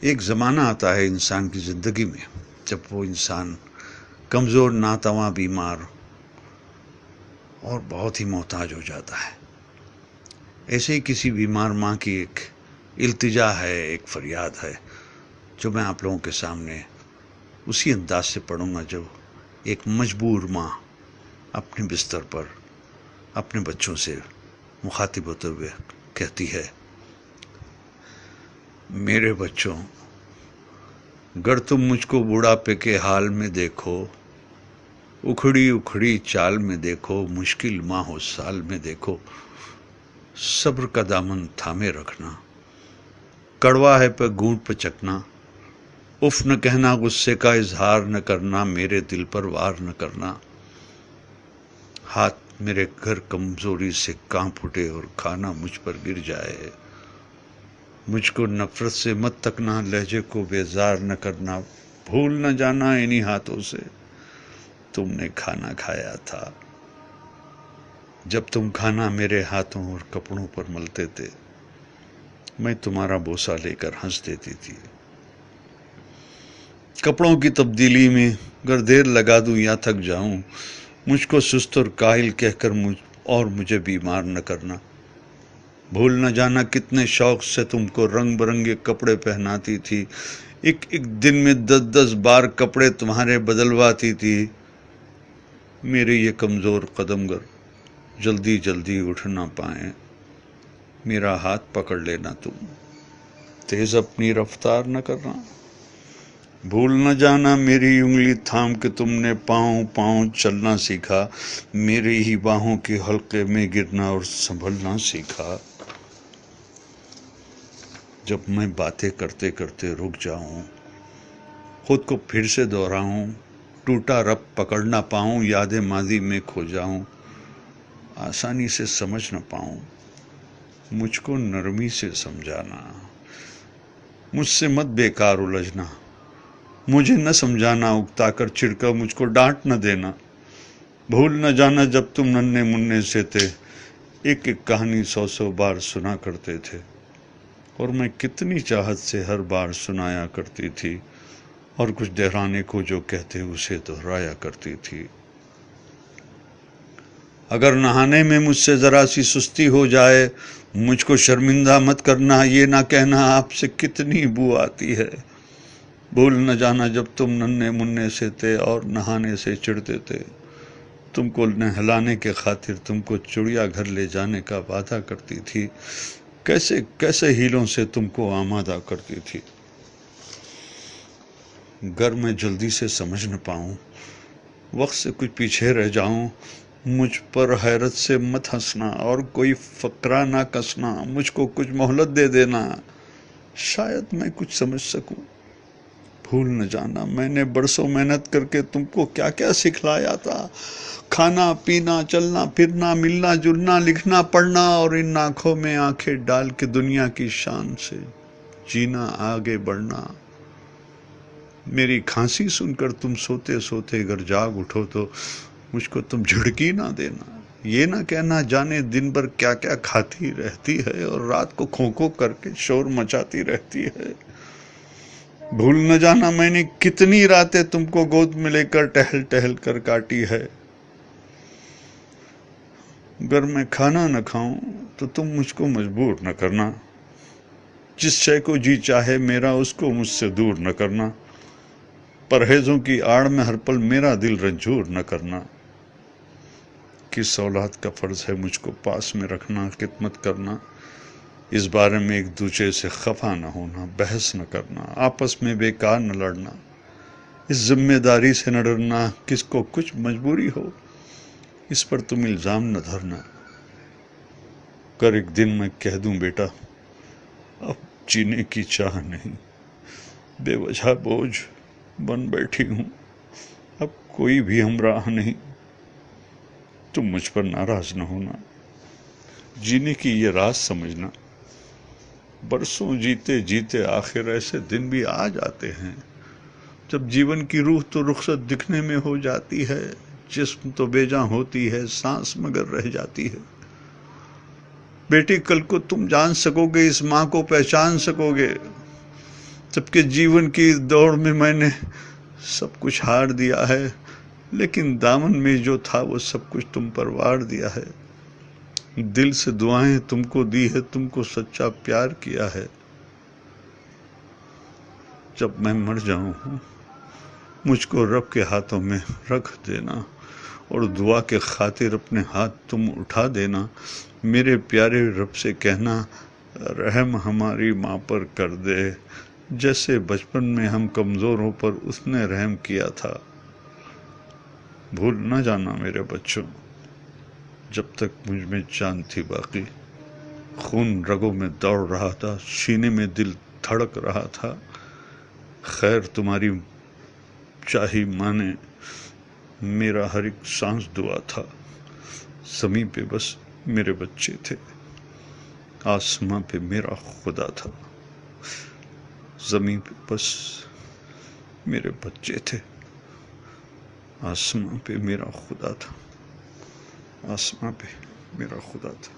ایک زمانہ آتا ہے انسان کی زندگی میں جب وہ انسان کمزور، ناتواں، بیمار اور بہت ہی محتاج ہو جاتا ہے۔ ایسے ہی کسی بیمار ماں کی ایک التجا ہے، ایک فریاد ہے، جو میں آپ لوگوں کے سامنے اسی انداز سے پڑھوں گا جو ایک مجبور ماں اپنے بستر پر اپنے بچوں سے مخاطب ہوتے ہوئے کہتی ہے: میرے بچوں، گر تم مجھ کو بڑھاپے کے حال میں دیکھو، اکھڑی اکھڑی چال میں دیکھو، مشکل ماہ و سال میں دیکھو، صبر کا دامن تھامے رکھنا، کڑوا ہے پہ گونٹ پہ چکنا، اف نہ کہنا، غصے کا اظہار نہ کرنا، میرے دل پر وار نہ کرنا، ہاتھ میرے گھر کمزوری سے کانپ اٹھے اور کھانا مجھ پر گر جائے، مجھ کو نفرت سے مت تکنا، لہجے کو بیزار نہ کرنا، بھول نہ جانا انہی ہاتھوں سے تم نے کھانا کھایا تھا، جب تم کھانا میرے ہاتھوں اور کپڑوں پر ملتے تھے، میں تمہارا بوسہ لے کر ہنس دیتی تھی، کپڑوں کی تبدیلی میں گر دیر لگا دوں یا تھک جاؤں، مجھ کو سست اور کاہل کہہ کر مجھے بیمار نہ کرنا، بھول نہ جانا کتنے شوق سے تم کو رنگ برنگے کپڑے پہناتی تھی، ایک ایک دن میں 10 بار کپڑے تمہارے بدلواتی تھی، میرے یہ کمزور قدم گر جلدی جلدی اٹھ نہ پائیں، میرا ہاتھ پکڑ لینا تم، تیز اپنی رفتار نہ کرنا، بھول نہ جانا میری انگلی تھام کے تم نے پاؤں پاؤں چلنا سیکھا، میری ہی باہوں کے حلقے میں گرنا اور سنبھلنا سیکھا، جب میں باتیں کرتے کرتے رک جاؤں، خود کو پھر سے دہراؤں، ٹوٹا رب پکڑ نہ پاؤں، یادیں ماضی میں کھو جاؤں، آسانی سے سمجھ نہ پاؤں، مجھ کو نرمی سے سمجھانا، مجھ سے مت بیکار الجھنا، مجھے نہ سمجھانا، اکتا کر چڑ کر مجھ کو ڈانٹ نہ دینا، بھول نہ جانا جب تم ننھے منھے سے تھے، ایک ایک کہانی 100 بار سنا کرتے تھے، اور میں کتنی چاہت سے ہر بار سنایا کرتی تھی، اور کچھ دہرانے کو جو کہتے اسے دہرایا کرتی تھی، اگر نہانے میں مجھ سے ذرا سی سستی ہو جائے، مجھ کو شرمندہ مت کرنا، یہ نہ کہنا آپ سے کتنی بو آتی ہے، بھول نہ جانا جب تم ننھے منھے سے تھے اور نہانے سے چڑھتے تھے، تم کو نہلانے کے خاطر تم کو چڑیا گھر لے جانے کا وعدہ کرتی تھی، کیسے کیسے ہیلوں سے تم کو آمادہ کرتی تھی، گر میں جلدی سے سمجھ نہ پاؤں، وقت سے کچھ پیچھے رہ جاؤں، مجھ پر حیرت سے مت ہنسنا اور کوئی فقرہ نہ کسنا، مجھ کو کچھ مہلت دے دینا، شاید میں کچھ سمجھ سکوں، بھول نہ جانا میں نے برسوں محنت کر کے تم کو کیا کیا سکھلایا تھا، کھانا پینا، چلنا پھرنا، ملنا جلنا، لکھنا پڑھنا، اور ان آنکھوں میں آنکھیں ڈال کے دنیا کی شان سے جینا، آگے بڑھنا، میری کھانسی سن کر تم سوتے سوتے اگر جاگ اٹھو تو مجھ کو تم جھڑکی نہ دینا، یہ نہ کہنا جانے دن بھر کیا کیا کھاتی رہتی ہے اور رات کو کھو کھو کر کے شور مچاتی رہتی ہے، بھول نہ جانا میں نے کتنی راتیں تم کو گود میں لے کر ٹہل ٹہل کر کاٹی ہے، اگر میں کھانا نہ کھاؤں تو تم مجھ کو مجبور نہ کرنا، جس شے کو جی چاہے میرا اس کو مجھ سے دور نہ کرنا، پرہیزوں کی آڑ میں ہر پل میرا دل رنجور نہ کرنا، کس اولاد کا فرض ہے مجھ کو پاس میں رکھنا، خدمت کرنا، اس بارے میں ایک دوسرے سے خفا نہ ہونا، بحث نہ کرنا، آپس میں بیکار نہ لڑنا، اس ذمہ داری سے نہ ڈرنا، کس کو کچھ مجبوری ہو اس پر تم الزام نہ دھرنا، کر ایک دن میں کہہ دوں بیٹا اب جینے کی چاہ نہیں، بے وجہ بوجھ بن بیٹھی ہوں، اب کوئی بھی ہمراہ نہیں، تم مجھ پر ناراض نہ ہونا، جینے کی یہ راز سمجھنا، برسوں جیتے جیتے آخر ایسے دن بھی آ جاتے ہیں جب جیون کی روح تو رخصت دکھنے میں ہو جاتی ہے، جسم تو بے جاں ہوتی ہے، سانس مگر رہ جاتی ہے، بیٹی کل کو تم جان سکو گے، اس ماں کو پہچان سکو گے، جبکہ جیون کی دوڑ میں میں نے سب کچھ ہار دیا ہے، لیکن دامن میں جو تھا وہ سب کچھ تم پر وار دیا ہے۔ دل سے دعائیں تم کو دی ہے، تم کو سچا پیار کیا ہے۔ جب میں مر جاؤں مجھ کو رب کے ہاتھوں میں رکھ دینا، اور دعا کے خاطر اپنے ہاتھ تم اٹھا دینا۔ میرے پیارے رب سے کہنا رحم ہماری ماں پر کر دے، جیسے بچپن میں ہم کمزوروں پر اس نے رحم کیا تھا۔ بھول نہ جانا میرے بچوں، جب تک مجھ میں جان تھی باقی، خون رگوں میں دوڑ رہا تھا، سینے میں دل دھڑک رہا تھا۔ خیر تمہاری چاہی ماں نے میرا ہر ایک سانس دعا تھا۔ زمین پہ بس میرے بچے تھے، آسماں پہ میرا خدا تھا۔ زمین پہ بس میرے بچے تھے، آسماں پہ میرا خدا تھا، آسماں پہ میرا خدا تھا۔